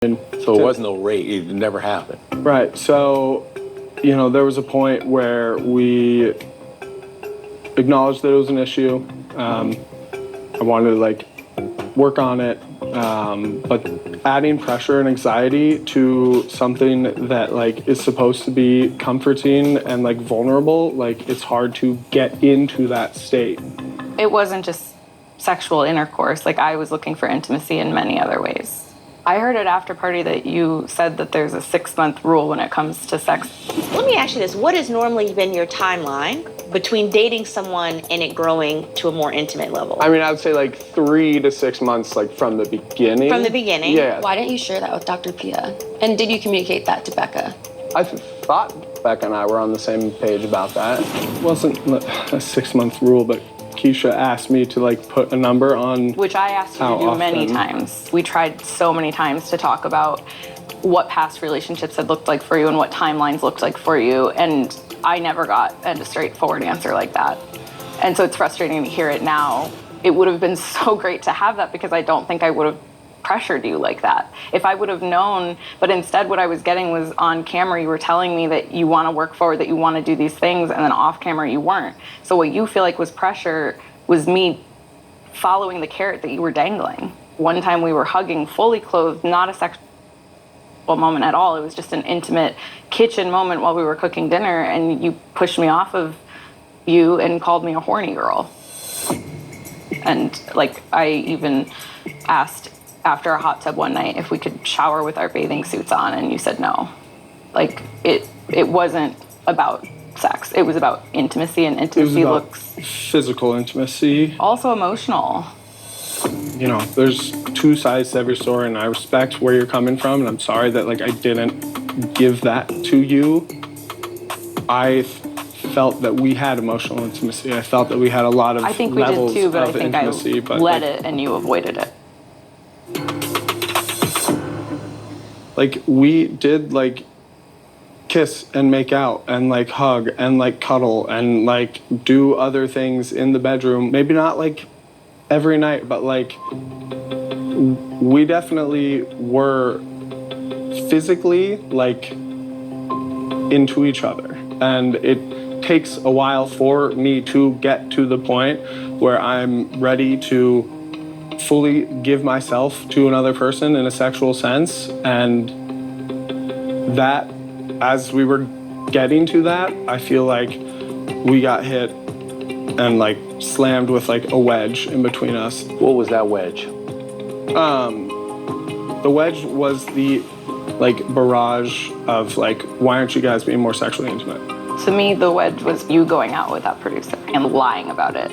So it was no rape, it never happened. Right, so, there was a point where we acknowledged that it was an issue. I wanted to, work on it, but adding pressure and anxiety to something that, is supposed to be comforting and, vulnerable, it's hard to get into that state. It wasn't just sexual intercourse. I was looking for intimacy in many other ways. I heard at after party that you said that there's a 6-month rule when it comes to sex. Let me ask you this. What has normally been your timeline between dating someone and it growing to a more intimate level? I mean, I would say 3 to 6 months, from the beginning. From the beginning? Yeah. Why didn't you share that with Dr. Pia? And did you communicate that to Becca? I thought Becca and I were on the same page about that. It wasn't a 6-month rule, but Keisha asked me to put a number on which I asked you to do many times. We tried so many times to talk about what past relationships had looked like for you and what timelines looked like for you, and I never got a straightforward answer like that. And so it's frustrating to hear it now. It would have been so great to have that because I don't think I would have pressured you like that. If I would have known, but instead what I was getting was on camera, you were telling me that you want to work forward, that you want to do these things, and then off camera you weren't. So what you feel like was pressure was me following the carrot that you were dangling. One time we were hugging fully clothed, not a sexual moment at all. It was just an intimate kitchen moment while we were cooking dinner, and you pushed me off of you and called me a horny girl. And I even asked after a hot tub one night if we could shower with our bathing suits on, and you said no. It wasn't about sex. It was about intimacy, and intimacy looks physical intimacy. Also emotional. There's two sides to every story, and I respect where you're coming from, and I'm sorry that I didn't give that to you. I felt that we had emotional intimacy. I felt that we had a lot of I think we levels did too, but I think intimacy, I let it and you avoided it. We did kiss and make out and hug and cuddle and do other things in the bedroom. Maybe not every night, but we definitely were physically into each other. And it takes a while for me to get to the point where I'm ready to fully give myself to another person in a sexual sense, and that, as we were getting to that, I feel we got hit and slammed with a wedge in between us. What was that wedge? The wedge was the barrage of why aren't you guys being more sexually intimate? To me, the wedge was you going out with that producer and lying about it.